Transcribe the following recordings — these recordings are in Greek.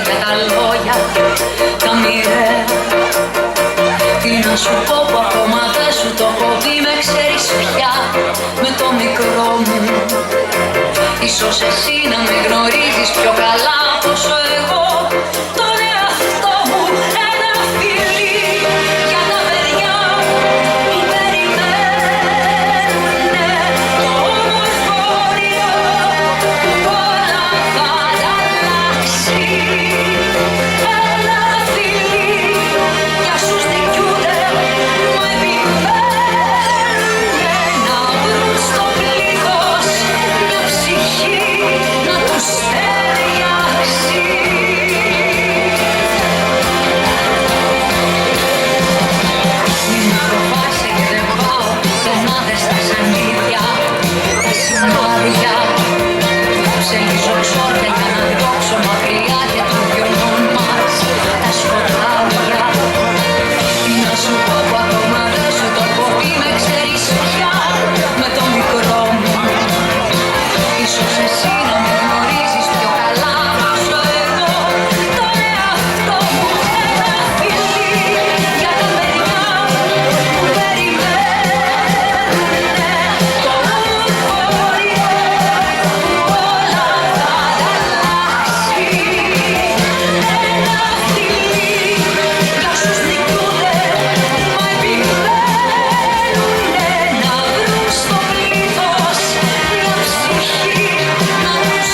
με τα λόγια τα μοιραία. Τι να σου πω που ακόμα δεν σου το έχω δει, με ξέρεις πια με το μικρό μου. Ίσως εσύ να με γνωρίζεις πιο καλά από όσο εγώ τον εαυτό μου. Ένα φιλί για τα παιδιά που περιμένουνε το ομορφώριο που όλα θα αλλάξει. Ένα φιλί για όσους δικιούνται μα επιμένουνε να βρουν στο πλήθος μια ψυχή να τους ταιριάξει. Μην με προβάσαι και δεν πάω πενάδες στα σανίδια, τα σημάδια που ψελίζω ξόρια για να διώξω μακριά και των δυο μας τα σκοτάδια. Τι να σου πω που ακόμα δεν σου το έχω πει, με ξέρεις πια με το μικρό μου. Ίσως εσύ να με γνωρίζεις πιο καλά όσο εγώ τον εαυτό μου. Ένα φιλί για τα παιδιά που περιμένουνε το ομορφώριο που όλα θα αλλάξει. Ένα φιλί για όσους νικούνται μα επιμένουνε να βρουν στο πλήθος μια ψυχή να τους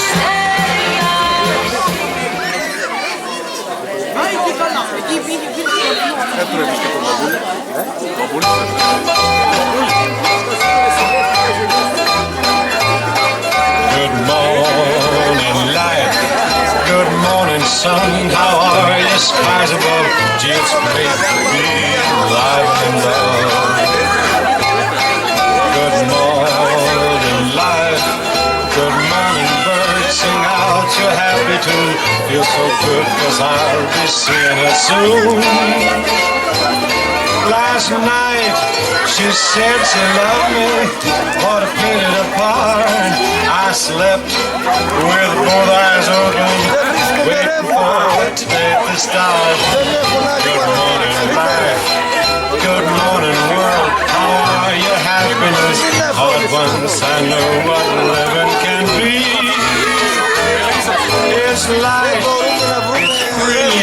Good morning, light. Good morning, sun. How are you? Skies above. Gee, it's great to be alive and love. Good morning, light. Good morning, birds. Sing out your happy tune. Feel so good 'cause I'll be seeing her soon. Last night she said she loved me, but a minute apart I slept with both eyes open, waiting for the day to start. Good morning, life. Good morning, world. How are you? Happiness. All at once I know what living can be. It's life. It's free.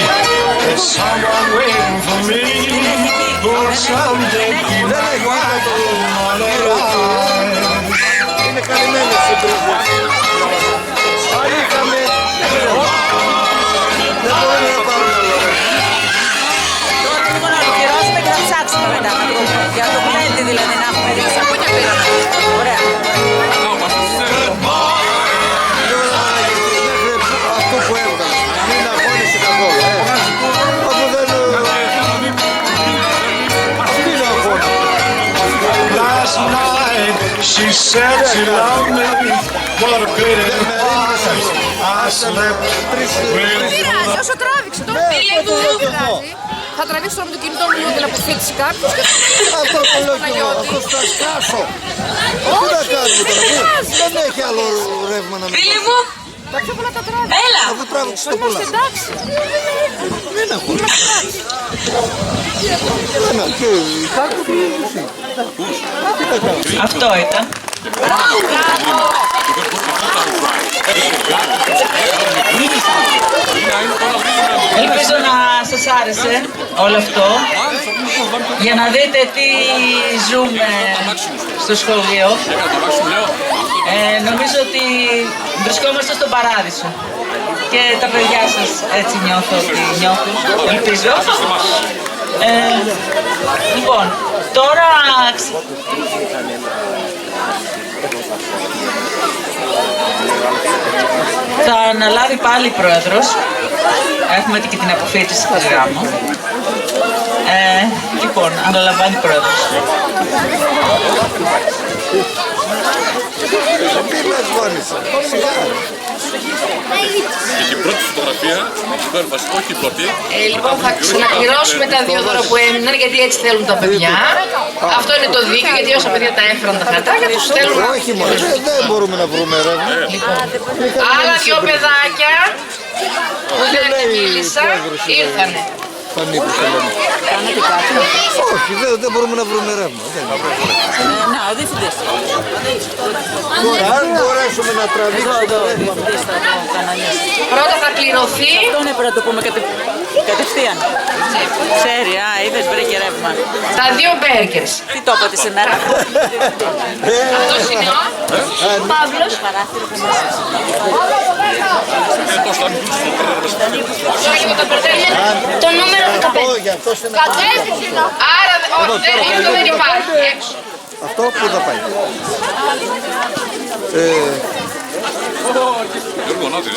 It's someone waiting for me. Who'll someday be my wife, my little eyes. Είναι καλυμμένες οι πρίζες. Είχαμε. Δεν μπορούμε να πάρουμε άλλο. Τώρα λίγο να ολοκληρώσουμε και να ψάξουμε μετά να βρούμε. Για το blend δηλαδή να έχουμε δει. Σακούνια πήραμε. Ωραία. Αυτό που έβγαλε. Μην αγώνεσαι καθόλου. Αφού δεν... Αυτή είναι αγώνα. Last night she said she loved me. What a pity I slept with. Πειράζει, όσο τράβηξε το φίλε του. Θα τραβήξω τώρα με το κινητό μου λίγο την αποφύτιση κάποιους και Αυτό το λέω και εγώ. Αυτό θα σκάσω. Τι να κάνουμε τώρα. Δεν έχει άλλο ρεύμα να μην Φίλοι μου, τα πιο πολλά τα τράβηξε. έλα! αφού τράβηξε το πολλά. Είμαστε εντάξει. Δεν έχω. Ένα και κάτω τι εσύ. Αυτό ήταν. Ελπίζω να σας άρεσε όλο αυτό για να δείτε τι ζούμε στο σχολείο. Νομίζω ότι βρισκόμαστε στον παράδεισο και τα παιδιά σας έτσι νιώθω ότι νιώθουν, ελπίζω. Λοιπόν, τώρα θα αναλάβει πάλι η πρόεδρος. Έχουμε και την αποφύτιση της γάμου. Λοιπόν, αναλαμβάνει η πρόεδρος. Και την πρώτη φωτογραφία, όχι η πρώτη. Λοιπόν, θα ξαναπληρώσουμε τα 2 δώρα που έμειναν γιατί έτσι θέλουν τα παιδιά. Αυτό είναι το δίκαιο γιατί όσα παιδιά τα έφεραν τα χαρτάκια τους θέλουν. Όχι μόνο, δεν μπορούμε να βρούμε ρεύμα. Άλλα 2 παιδάκια που δεν μίλησα, ήρθανε. Πανίκους το λέμε. Κάνετε κάτι. Όχι, δεν μπορούμε να βρούμε ρεύμα. Να, ο διευθυντής. Τώρα, αν μπορέσουμε να τραβήξουμε Εδώ, ο διευθυντής θα το κανονίσει. Πρώτα θα κληρωθεί. Αυτό πρέπει να το πούμε κατευθείαν. Ξέρει, είδες, βρήκε ρεύμα. Τα 2 μπέργκερς. Τι το είπατε σήμερα. Αυτός είναι ο Παύλος. Το νούμερο 15. Γι' αυτό είναι Άρα αυτό δεν υπάρχει έξω. αυτό που θα πάει. Γιώργο, να τη,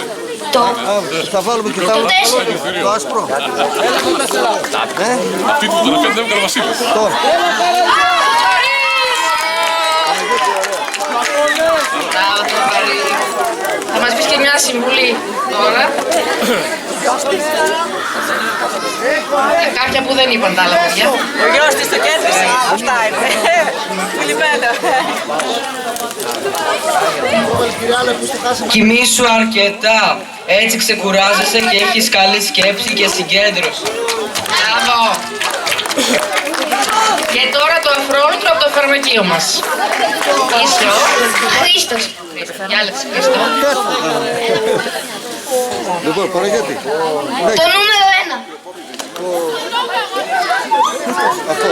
Θα βάλουμε και τα το άσπρο. αυτή την φωτογραφία την έβγαλε ο Βασίλης. Τώρα. Θα μας πεις και μια συμβουλή τώρα. Κάποια που δεν είπαν τα άλλα παιδιά. Ο γιος της το κέρδισε. Αυτά είναι. Φιλιππέδο. Κοιμήσου αρκετά, έτσι ξεκουράζεσαι και έχεις καλή σκέψη και συγκέντρωση. Μπράβο. Και τώρα το αφρόνητρο από το φαρμακείο μας. Είσαι ο Χρήστος. Διάλεξε Χριστό. Λοιπόν, Παναγιώτη. Το νούμερο 1. Αυτό.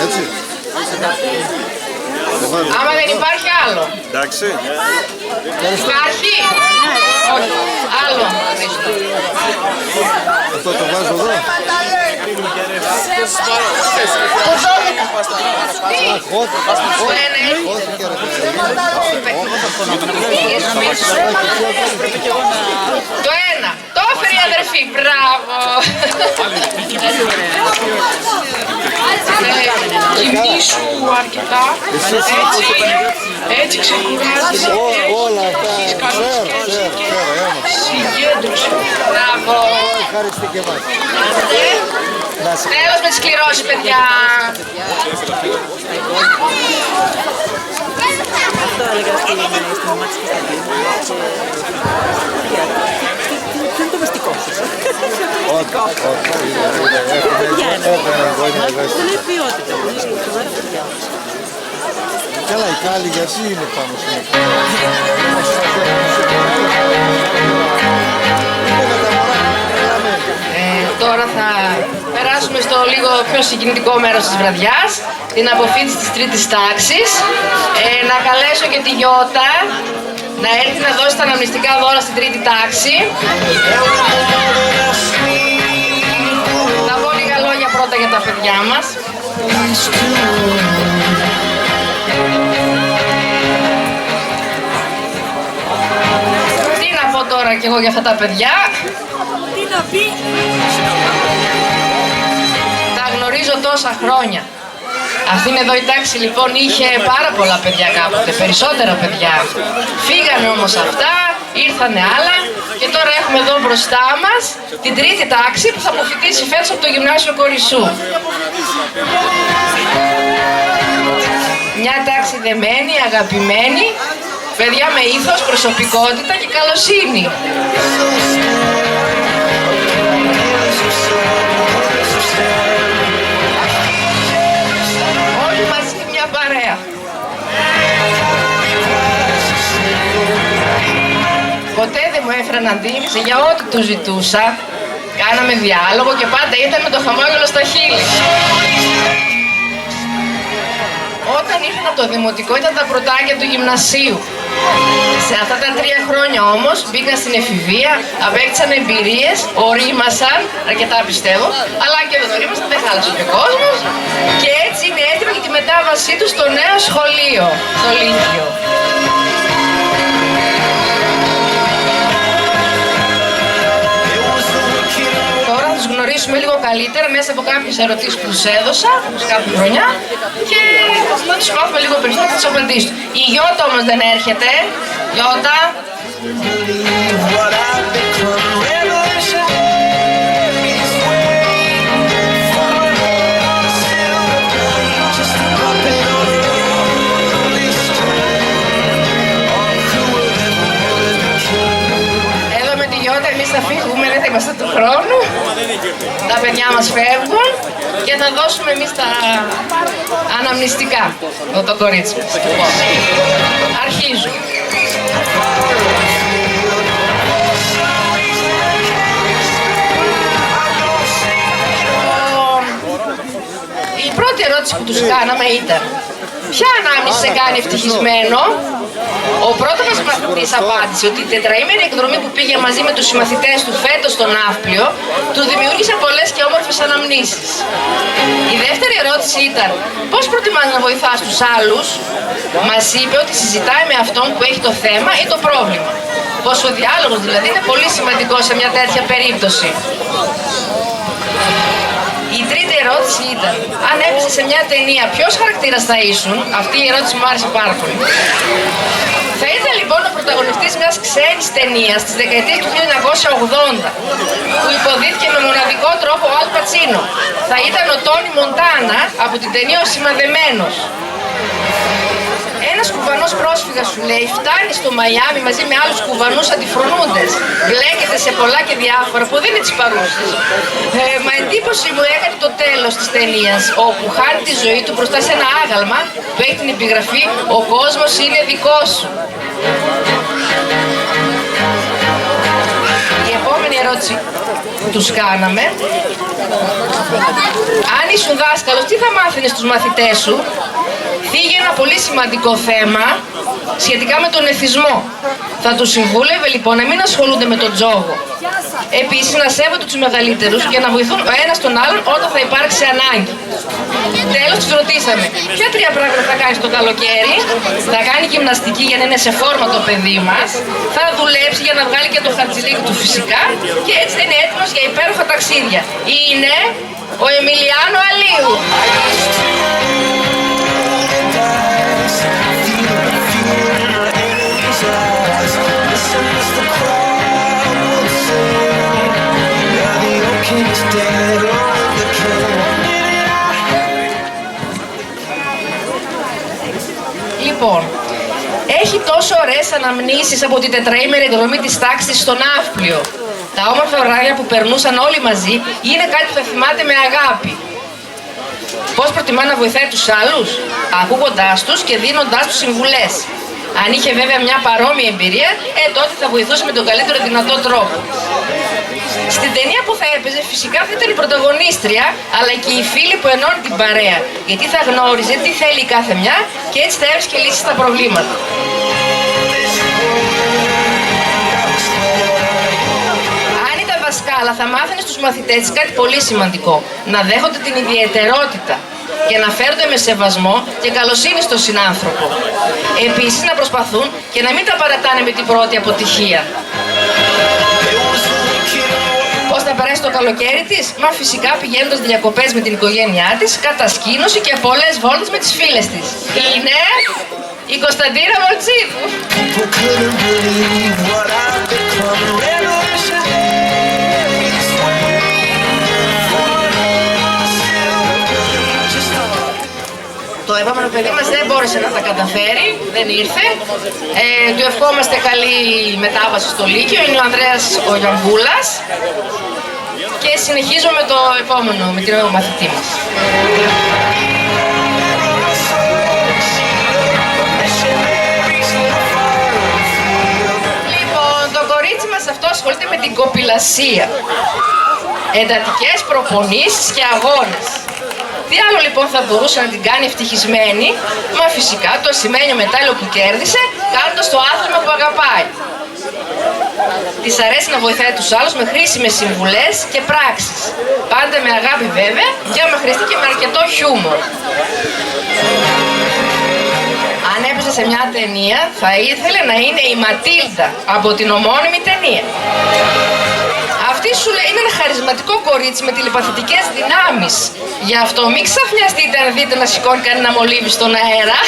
Έτσι. Άμα δεν υπάρχει άλλο. Εντάξει. Υπάρχει. Όχι. Άλλο. Αυτό το βάζω εδώ. Το 12. Το ένα έχει. Όχι και ρε. Το ένα. Το έφερε η αδερφή. Μπράβο. Κοιμήσου αρκετά. Έτσι ξεκουράζεσαι. Όλα αυτά. Ξέρω. Συγκέντρωση. Μπράβο. Ευχαριστή και εμάς. Τέλος με τις κληρώσεις, παιδιά. Αυτό έλεγα στην μαμά της Κωνσταντίνου. Τι είναι το μυστικό σου. Δεν λέει ποιότητα. Καλά, η κάλλη γιατί είναι πάνω στην Τώρα θα περάσουμε στο λίγο πιο συγκινητικό μέρος της βραδιάς, την αποφοίτηση της τρίτης τάξης. Να καλέσω και τη Γιώτα να έρθει να δώσει τα αναμνηστικά δώρα στην τρίτη τάξη. Θα πω λίγα λόγια πρώτα για τα παιδιά μας. Τι να πω τώρα κι εγώ για αυτά τα παιδιά. Τα γνωρίζω τόσα χρόνια. Αυτήν εδώ η τάξη λοιπόν είχε πάρα πολλά παιδιά κάποτε, περισσότερα παιδιά. Φύγανε όμως αυτά, ήρθανε άλλα και τώρα έχουμε εδώ μπροστά μας την τρίτη τάξη που θα αποφοιτήσει φέτος από το Γυμνάσιο Κορισσού. Μια τάξη δεμένη, αγαπημένη, παιδιά με ήθος, προσωπικότητα και καλοσύνη. Όλοι μαζί μια παρέα. Ποτέ δεν μου έφεραν αντίληψη για ό,τι του ζητούσα. Κάναμε διάλογο και πάντα ήταν με το χαμόγελο στα χείλη. Όταν ήρθαν από το δημοτικό ήταν τα πρωτάκια του γυμνασίου. Σε αυτά τα 3 χρόνια όμως μπήκαν στην εφηβεία, απέκτησαν εμπειρίες, ορίμασαν, αρκετά πιστεύω, αλλά και δεν ορίμασαν, δεν χάλασε και ο κόσμος και έτσι είναι έτοιμοι για τη μετάβασή τους στο νέο σχολείο, στο Λύκειο. Τώρα θα τους γνωρίσουμε λίγο καλύτερα μέσα από κάποιες ερωτήσεις που τους έδωσα σε κάποια χρονιά και θα τους μάθουμε λίγο περισσότερο τις απαντήσεις του. Η Γιώτα όμως δεν έρχεται. Γιώτα. Εδώ με τη Γιώτα εμείς θα φύγουμε ανησυχούμε, δεν θα είμαστε του χρόνου. Τα παιδιά μας φεύγουν και θα δώσουμε εμείς τα αναμνηστικά, το κορίτσι μας. Λοιπόν, αρχίζουμε. Η πρώτη ερώτηση που τους κάναμε ήταν: ποια ανάμνηση σε κάνει ευτυχισμένο? Ο πρώτος μας μαθητής απάντησε ότι η τετραήμερη εκδρομή που πήγε μαζί με τους συμμαθητές του φέτος στο Ναύπλιο του δημιούργησε πολλές και όμορφες αναμνήσεις. Η δεύτερη ερώτηση ήταν: πώς προτιμάς να βοηθάς τους άλλους? Μας είπε ότι συζητάει με αυτόν που έχει το θέμα ή το πρόβλημα. Πως ο διάλογος δηλαδή είναι πολύ σημαντικό σε μια τέτοια περίπτωση. Η τρίτη ερώτηση ήταν: αν έπαιζε σε μια ταινία, ποιος χαρακτήρας θα ήσουν? Αυτή η ερώτηση μου άρεσε πάρα πολύ. Θα ήταν λοιπόν ο πρωταγωνιστής μιας ξένης ταινίας της δεκαετίας του 1980 που υποδίθηκε με μοναδικό τρόπο ο Αλ Πατσίνο. Θα ήταν ο Τόνι Μοντάνα από την ταινία Ο Σημαδεμένος. Ένας Κουβανός πρόσφυγας, σου λέει, φτάνει στο Μαϊάμι μαζί με άλλους Κουβανούς αντιφρονούντες. Μπλέκεται σε πολλά και διάφορα που δεν είναι τις παρούσες. Μα εντύπωση μου έκανε το τέλος της ταινίας, όπου χάνει τη ζωή του μπροστά σε ένα άγαλμα που έχει την επιγραφή «Ο κόσμος είναι δικός σου». Η επόμενη ερώτηση που τους κάναμε: αν ήσουν δάσκαλος, τι θα μάθαινες στους μαθητές σου? Θίγει ένα πολύ σημαντικό θέμα σχετικά με τον εθισμό. Θα τους συμβούλευε λοιπόν να μην ασχολούνται με τον τζόγο. Επίσης να σέβονται τους μεγαλύτερους και να βοηθούν ο ένας τον άλλον όταν θα υπάρξει ανάγκη. Τέλος τους ρωτήσαμε: ποια τρία πράγματα θα κάνει το καλοκαίρι? Θα κάνει γυμναστική για να είναι σε φόρμα το παιδί μας, θα δουλέψει για να βγάλει και το χαρτζηλίκι του φυσικά και έτσι θα είναι έτοιμος για υπέροχα ταξίδια. Είναι ο Εμιλιάνο Αλίου. Λοιπόν, έχει τόσο ωραίες αναμνήσεις από την τετραήμερη εκδρομή της τάξης στο Ναύπλιο. Τα όμορφα βράδια που περνούσαν όλοι μαζί είναι κάτι που θα θυμάται με αγάπη. Πώς προτιμά να βοηθάει τους άλλους? Ακούγοντάς τους και δίνοντάς τους συμβουλές. Αν είχε βέβαια μια παρόμοια εμπειρία, τότε θα βοηθούσε με τον καλύτερο δυνατό τρόπο. Στην ταινία που θα έπαιζε φυσικά θα ήταν η πρωταγωνίστρια, αλλά και οι φίλοι που ενώνει την παρέα, γιατί θα γνώριζε τι θέλει η κάθε μια και έτσι θα έβρισκε λύσεις στα προβλήματα. Αν ήταν δασκάλα, θα μάθαινε στους μαθητές κάτι πολύ σημαντικό: να δέχονται την ιδιαιτερότητα και να φέρονται με σεβασμό και καλοσύνη στον συνάνθρωπο. Επίσης να προσπαθούν και να μην τα παρατάνε με την πρώτη αποτυχία. Πώς θα περάσει το καλοκαίρι της? Μα φυσικά πηγαίνοντας διακοπές με την οικογένειά της, κατασκήνωση και πολλές βόλτες με τις φίλες της. Είναι η Κωνσταντίνα Μορτσίδου. Το επόμενο παιδί μας δεν μπόρεσε να τα καταφέρει, δεν ήρθε. Του ευχόμαστε καλή μετάβαση στο Λύκειο, είναι ο Ανδρέας ο Γιαμβούλας. Και συνεχίζω με το επόμενο, με την μαθητή μας. Λοιπόν, το κορίτσι μας αυτό ασχολείται με την κοπηλασία. Εντατικές προπονήσεις και αγώνες. Τι άλλο λοιπόν θα μπορούσε να την κάνει ευτυχισμένη? Μα φυσικά το ασημένιο μετάλλιο που κέρδισε κάνοντας το άθλημα που αγαπάει. Της αρέσει να βοηθάει τους άλλους με χρήσιμες συμβουλές και πράξεις. Πάντα με αγάπη βέβαια και άμα χρειαστεί και με αρκετό χιούμορ. Αν έπαιζε σε μια ταινία θα ήθελε να είναι η Ματίλντα από την ομώνυμη ταινία. Αυτή σου λέει είναι ένα χαρισματικό κορίτσι με τηλεπαθητικές δυνάμεις. Γι' αυτό μην ξαφνιαστείτε αν δείτε να σηκώνει κανένα μολύβι στον αέρα.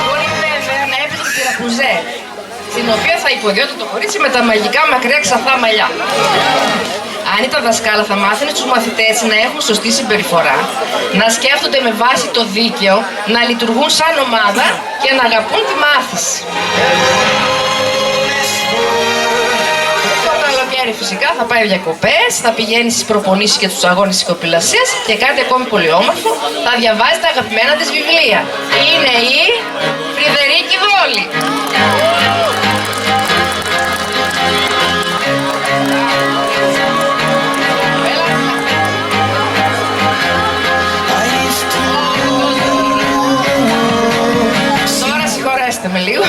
Μπορεί βέβαια να έπαιζε τη Ραπουνζέλ, στην οποία θα υποδιώται το κορίτσι με τα μαγικά μακριά ξαθά μαλλιά. Αν ήταν δασκάλα θα μάθαινε στους μαθητές να έχουν σωστή συμπεριφορά, να σκέφτονται με βάση το δίκαιο, να λειτουργούν σαν ομάδα και να αγαπούν τη μάθηση. Το καλοκαίρι φυσικά θα πάει διακοπές, θα πηγαίνει στις προπονήσεις και τους αγώνες της κοπηλασίας και κάτι ακόμη πολύ όμορφο, θα διαβάζει τα αγαπημένα της βιβλία. Είναι η Φρυδερίκη Δόλη. Τώρα συγχωρέστε με λίγο.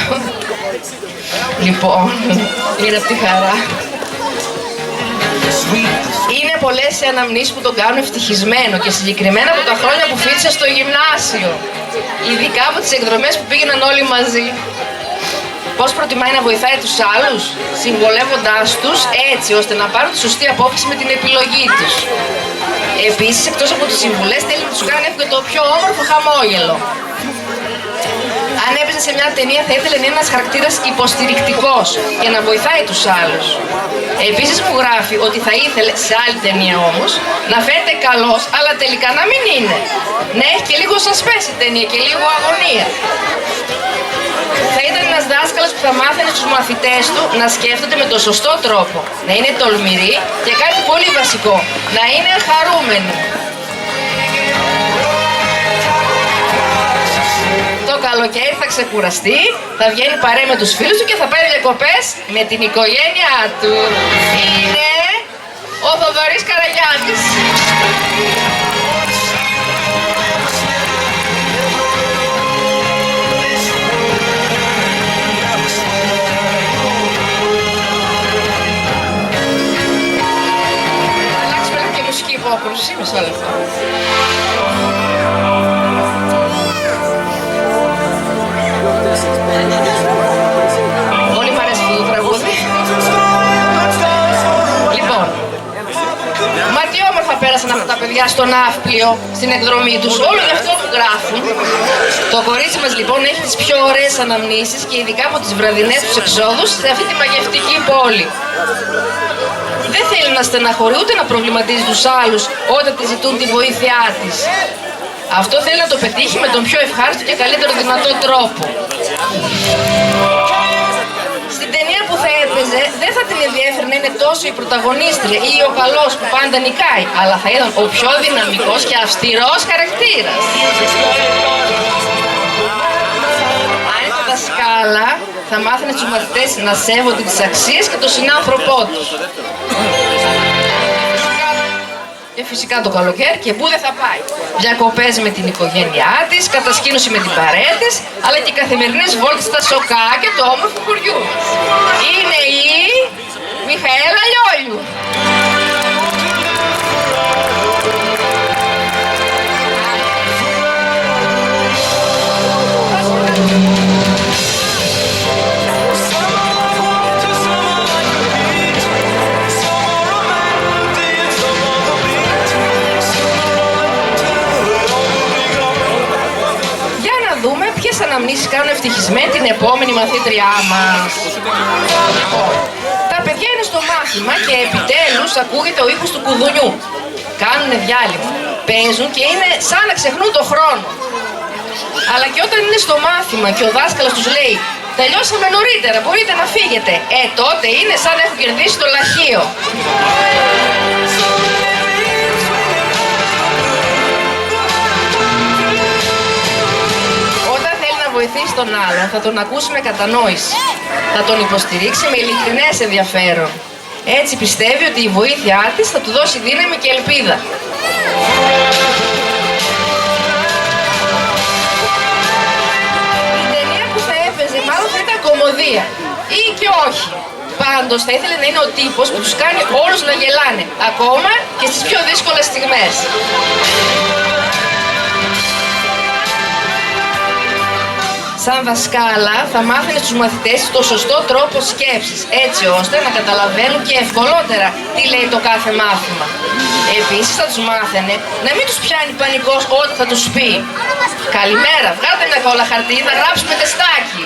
Λοιπόν, είναι από τη χαρά. Είναι πολλές οι αναμνήσεις που τον κάνουν ευτυχισμένο και συγκεκριμένα από τα χρόνια που φοιτήσε στο γυμνάσιο. Ειδικά από τις εκδρομές που πήγαιναν όλοι μαζί. Πώς προτιμάει να βοηθάει τους άλλους, συμβολεύοντάς τους έτσι ώστε να πάρουν τη σωστή απόφαση με την επιλογή τους. Επίσης, εκτός από τις συμβουλές, θέλει να τους κάνει και το πιο όμορφο χαμόγελο. Αν έπαιζε σε μια ταινία θα ήθελε να είναι ένας χαρακτήρας υποστηρικτικός και να βοηθάει τους άλλους. Επίσης μου γράφει ότι θα ήθελε, σε άλλη ταινία όμως, να φαίνεται καλός αλλά τελικά να μην είναι. Να έχει και λίγο suspense η ταινία και λίγο αγωνία. Θα ήταν ένας δάσκαλος που θα μάθαινε στους μαθητές του να σκέφτονται με τον σωστό τρόπο, να είναι τολμηροί και κάτι πολύ βασικό, να είναι χαρούμενοι. Το καλοκαίρι θα ξεκουραστεί, θα βγαίνει παρέα με τους φίλους του και θα πάει διακοπές με την οικογένειά του. Είναι ο Θοδωρής Καραγιάννης. Αλλάξει πέρα και μουσική υπόκρουση, μισό λεπτό. Όλοι μ' αρέσει αυτό το τραγούδι. Λοιπόν, μα τι όμορφα πέρασαν αυτά τα παιδιά στο ναύπλιο, στην εκδρομή τους. Όλο γι' αυτό που γράφουν. Το κορίτσι μας λοιπόν έχει τις πιο ωραίες αναμνήσεις και ειδικά από τις βραδινές τους εξόδους σε αυτή τη μαγευτική πόλη. Δεν θέλει να στεναχωρεί ούτε να προβληματίζει τους άλλους όταν τη ζητούν τη βοήθειά της. Αυτό θέλει να το πετύχει με τον πιο ευχάριστο και καλύτερο δυνατό τρόπο. Στην ταινία που θα έπαιζε δεν θα την ενδιέφερε να είναι τόσο η πρωταγωνίστρια ή ο καλός που πάντα νικάει, αλλά θα ήταν ο πιο δυναμικός και αυστηρός χαρακτήρας. Αν ήταν δασκάλα, θα μάθαινε στους μαθητές να σέβονται τις αξίες και τον συνάνθρωπό τους. Και φυσικά το καλοκαίρι και πού δεν θα πάει. Διακοπές με την οικογένειά της, κατασκήνωση με την παρέα της, αλλά και καθημερινές βόλτες στα σοκάκια του όμορφου χωριού μας. Είναι η Μιχαέλα Λιόλιου. Αναμνήσεις κάνουν ευτυχισμένη την επόμενη μαθήτριά μας. Τα παιδιά είναι στο μάθημα και επιτέλους ακούγεται ο ήχος του κουδουνιού. Κάνουνε διάλειμμα, παίζουν και είναι σαν να ξεχνούν το χρόνο. Αλλά και όταν είναι στο μάθημα και ο δάσκαλος τους λέει «Τελειώσαμε νωρίτερα, μπορείτε να φύγετε», τότε είναι σαν να έχουν κερδίσει το λαχείο. Βοηθήσει τον άλλον, θα τον ακούσει με κατανόηση, θα τον υποστηρίξει με ειλικρινές ενδιαφέρον. Έτσι πιστεύει ότι η βοήθειά της θα του δώσει δύναμη και ελπίδα. Η ταινία που θα έπαιζε μάλλον θα ήταν κωμωδία ή και όχι. Πάντως θα ήθελε να είναι ο τύπος που τους κάνει όλους να γελάνε, ακόμα και στις πιο δύσκολες στιγμές. Σαν δασκάλα θα μάθαινε στους μαθητές το σωστό τρόπο σκέψης, έτσι ώστε να καταλαβαίνουν και ευκολότερα τι λέει το κάθε μάθημα. Επίσης θα τους μάθαινε να μην τους πιάνει πανικός όταν θα τους πει «Καλημέρα, βγάλτε μια κόλλα χαρτί, θα γράψουμε τεστάκι».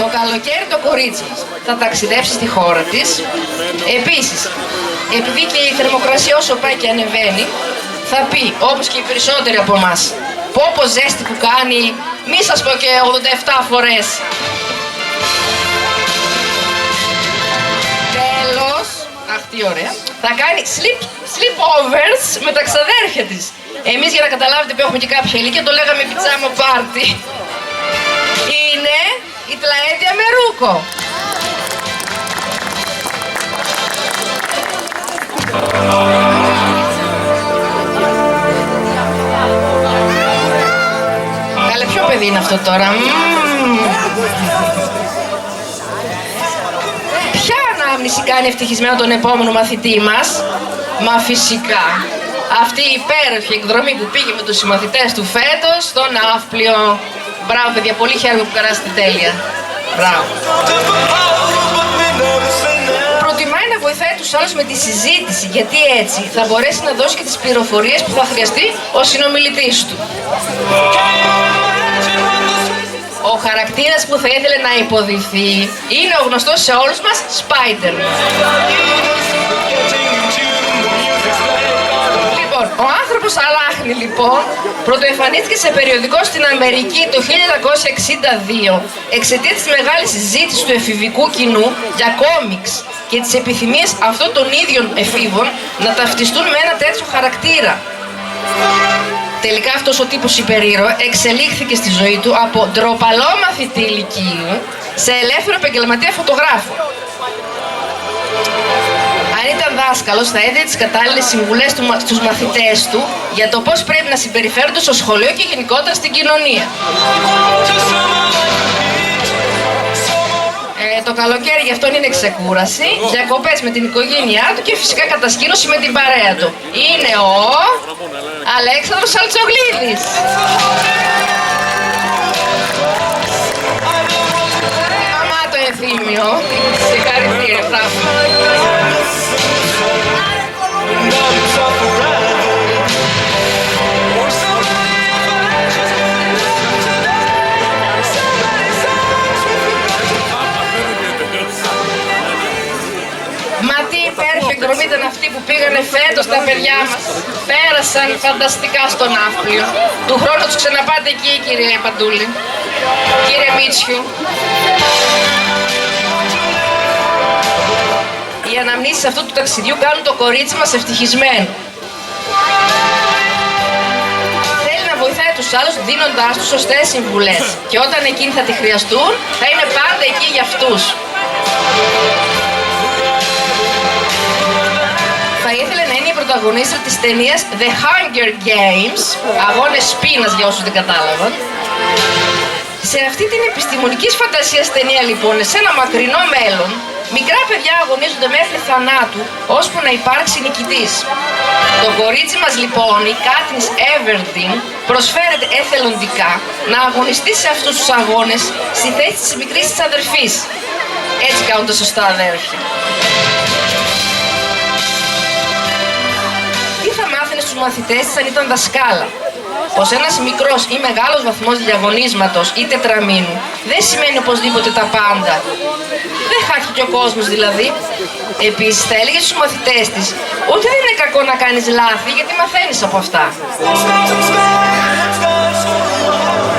Το Το καλοκαίρι το κορίτσι μας θα ταξιδέψει στη χώρα της. Επίσης, επειδή και η θερμοκρασία όσο πάει και ανεβαίνει, θα πει, όπως και οι περισσότεροι από εμάς, πω ζέστη που κάνει, μη σας πω και 87 φορές. Τέλος, αχ τι ωραία, θα κάνει sleepovers με τα ξαδέρφια της. Εμείς για να καταλάβετε που έχουμε και κάποια ηλικία το λέγαμε πιτσάμο πάρτι. Είναι η Τλαέντια με Ρούκο. Καλέ, ποιο παιδί είναι αυτό τώρα? Ποια ανάμνηση κάνει ευτυχισμένο τον επόμενο μαθητή μας? Μα φυσικά αυτή η υπέροχη εκδρομή που πήγε με τους συμμαθητές του φέτος στο Ναύπλιο. Μπράβο παιδιά, πολύ χαίρομαι που περάσετε τέλεια. Μπράβο. Προτιμάει να βοηθάει τους άλλους με τη συζήτηση, γιατί έτσι θα μπορέσει να δώσει και τις πληροφορίες που θα χρειαστεί ο συνομιλητής του. Ο χαρακτήρας που θα ήθελε να υποδηθεί είναι ο γνωστός σε όλους μας Spider-Man. Ο άνθρωπος Αράχνη λοιπόν πρωτοεμφανίστηκε σε περιοδικό στην Αμερική το 1962 εξαιτίας της μεγάλης συζήτησης του εφηβικού κοινού για κόμιξ και τις επιθυμίες αυτών των ίδιων εφήβων να ταυτιστούν με ένα τέτοιο χαρακτήρα. Τελικά αυτός ο τύπος υπερήρωα εξελίχθηκε στη ζωή του από ντροπαλό μαθητή λυκείου σε ελεύθερο επαγγελματία φωτογράφο. Αν ήταν δάσκαλος θα έδινε τις κατάλληλες συμβουλές στους μαθητές του για το πώς πρέπει να συμπεριφέρονται στο σχολείο και γενικότερα στην κοινωνία. Το καλοκαίρι γι' αυτόν είναι ξεκούραση, διακοπές με την οικογένειά του και φυσικά κατασκήνωση με την παρέα του. Είναι ο Αλέξανδρος Αλτσογλίδης. Αμά το ενθύμιο. Συγχαρητήρια, μπράβο. Μα τι υπέροχη εκδρομή ήταν αυτή που πήγανε φέτος τα παιδιά μας. Πέρασαν φανταστικά στον Ναύπλιο. Του χρόνου τους ξαναπάτε εκεί, κύριε Παντούλη. Κύριε Μίτσιου. Οι αναμνήσεις αυτού του ταξιδιού κάνουν το κορίτσι μας ευτυχισμένο. Θέλει να βοηθάει τους άλλους δίνοντάς τους σωστές συμβουλές. Και όταν εκείνοι θα τη χρειαστούν, θα είναι πάντα εκεί για αυτούς. Θα ήθελε να είναι η πρωταγωνίστρια της ταινίας The Hunger Games, αγώνες πείνας για όσους δεν κατάλαβαν. Σε αυτή την επιστημονικής φαντασίας ταινία λοιπόν, σε ένα μακρινό μέλλον, μικρά παιδιά αγωνίζονται μέχρι θανάτου, ώσπου να υπάρξει νικητής. Το κορίτσι μας λοιπόν, η Κάτνις Εύερντιν, προσφέρεται εθελοντικά να αγωνιστεί σε αυτούς τους αγώνες στη θέση της μικρής της αδερφής. Έτσι κάνουν τα σωστά αδέρφια. Τι θα μάθαινε στους μαθητές της αν ήταν δασκάλα? Πως ένας μικρός ή μεγάλος βαθμός διαγωνίσματος ή τετραμήνου δεν σημαίνει οπωσδήποτε τα πάντα. Δεν χάθηκε ο κόσμος δηλαδή. Επίσης θα έλεγε στους μαθητές της ότι δεν είναι κακό να κάνεις λάθη γιατί μαθαίνεις από αυτά.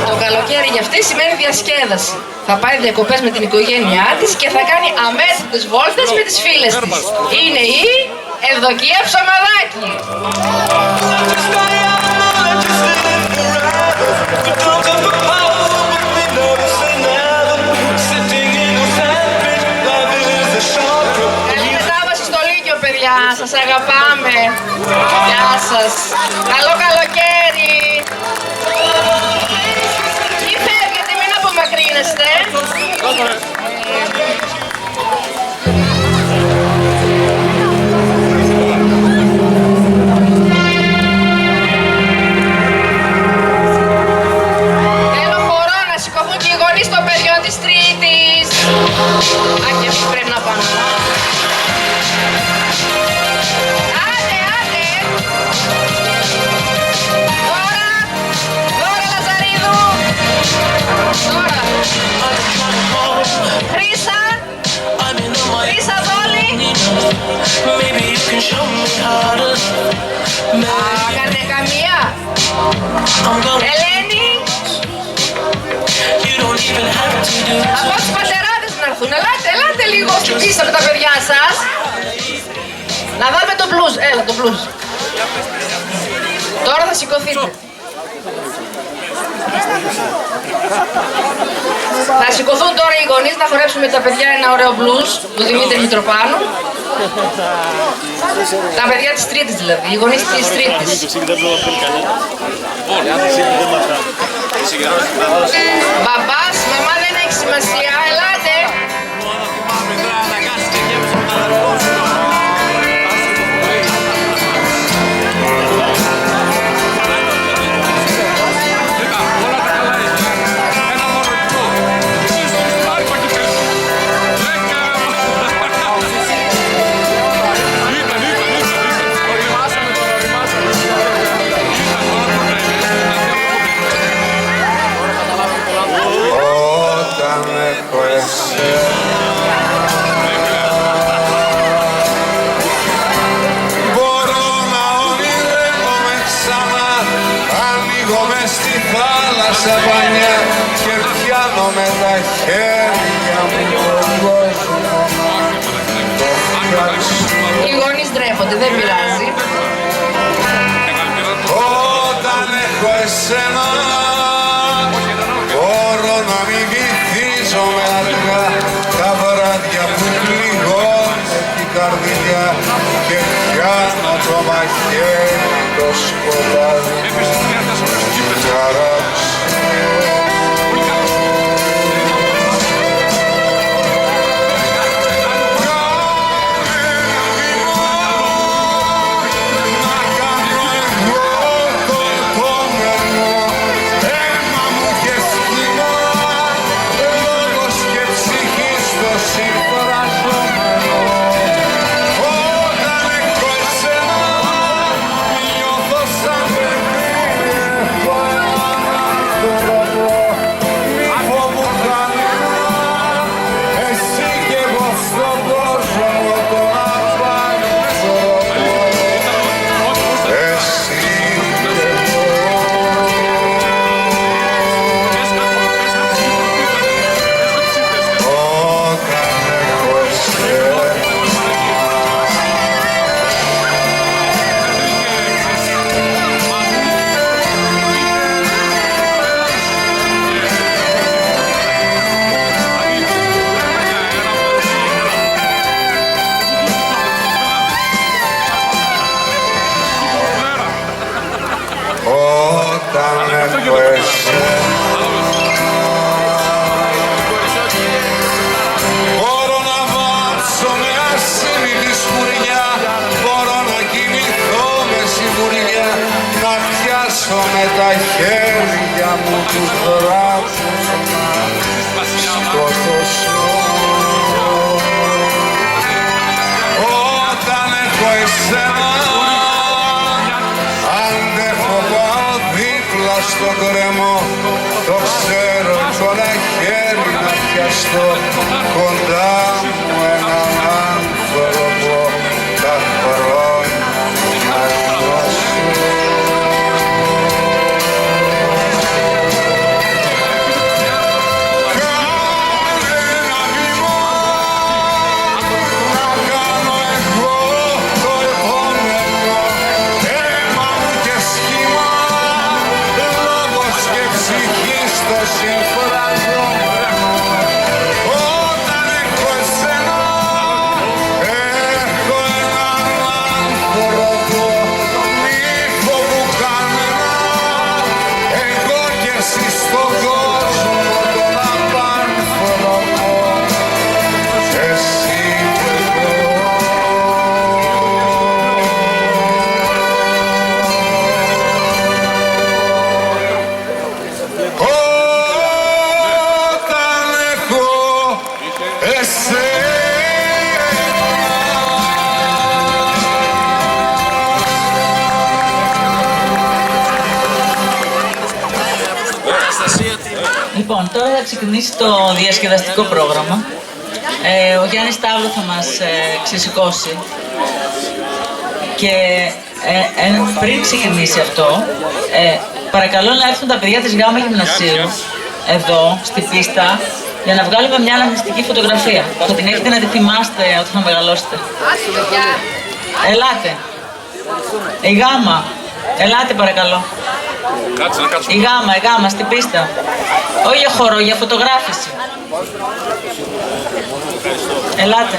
Το καλοκαίρι για αυτή σημαίνει διασκέδαση. Θα πάει διακοπές με την οικογένειά της και θα κάνει αμέτρητες βόλτες με τις φίλες της. Είναι η Ευδοκία Ψωμαδάκη. Καλή μετάβαση στο Λύκειο, παιδιά. Σας αγαπάμε. Γεια σας. Καλό καλοκαίρι. Μη φεύγετε, μην απομακρύνεστε. Των παιδιών της Τρίτης. Α, και αυτοί πρέπει να πάνε. Άντε, άντε. Δώρα Λαζαρίδου. Δώρα. έρθουν. Ελάτε λίγο στην πίστα με τα παιδιά σας. Να δάμε το μπλουζ. Έλα το μπλουζ. Τώρα θα σηκωθείτε. Θα σηκωθούν τώρα οι γονείς να χορέψουμε με τα παιδιά ένα ωραίο μπλουζ του Δημήτρη Μητροπάνου. Τα παιδιά της Τρίτης δηλαδή, οι γονείς της Τρίτης. Μπαμπάς, μαμά δεν έχει σημασία, ελάτε. Μπορώ να ονειρεύομαι ξανά. Ανοίγω μες στη θάλασσα μπανιά και πιάνω με τα χέρια μου τον κόσμο. Οι γονείς ντρέπονται, δεν πειράζει. Όταν έχω εσένα μπορώ να μην βυθίζομαι αργά τα βράδια που πληγώνει την καρδιά και πιάνω το μαχαίρι το σκοτάδι χαράψει. Μπορώ να βάψω με ασύνητη σκουριά, μπορώ να κινηθώ με σιγουριά, να πιάσω με τα χέρια μου τους δράκους, σκοτώσω. Όταν έχω εσένα αντέχω πάω δίπλα στο κρεμό, το ξέρω κι όλα χέρι να πιαστώ κοντά μου έναν άνθρωπο τα χρόνια να γνώσω. Κάνε ένα βήμα να κάνω εγώ το επόμενο, αίμα μου και σχήμα, λόγος και ψυχή στο συμφραζόμενο. Όταν έχω εσένα έχω έναν άνθρωπο, μη φοβού κανένα, εγώ και εσύ στον κόσμο τον απάνθρωπο, εσύ και εγώ. Όταν έχω εσένα. Λοιπόν, τώρα θα ξεκινήσει το διασκεδαστικό πρόγραμμα. Ο Γιάννης Σταύρου θα μας ξεσηκώσει. Και πριν ξεκινήσει αυτό, παρακαλώ να έρθουν τα παιδιά της Γάμα Γυμνασίου, εδώ, στη πίστα, Για να βγάλουμε μια αναμνηστική φωτογραφία. Θα την έχετε να τη θυμάστε όταν θα μεγαλώσετε. Ελάτε. Η Γάμα. Ελάτε παρακαλώ. Κάτσε να κάτσουμε. Η Γάμα στην πίστα. Όχι για χορό, για φωτογράφηση. Ελάτε.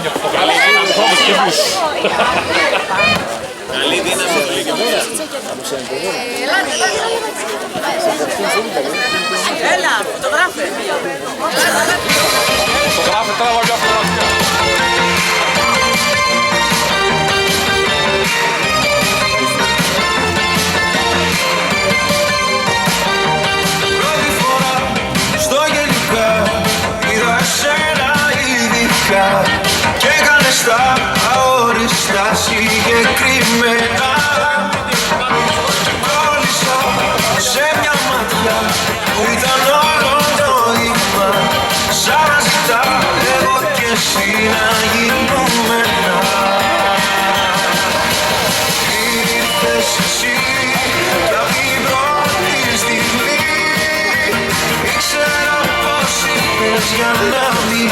Έλα, φωτογράφε. Φωτογράφε, τράβα μια φωτογραφία. Πρώτη φορά στο γενικά είδα εσένα ειδικά και έκανες τα αόριστα συγκεκριμένα. Κόλλησα σε μια ματιά που ήταν όλο το δείγμα, σαν να ζητά εγώ και εσύ να γίνουμε ένα. Ήρθες εσύ κι απ' την πρώτη στιγμή, ήξερα πως ήρθες για να μην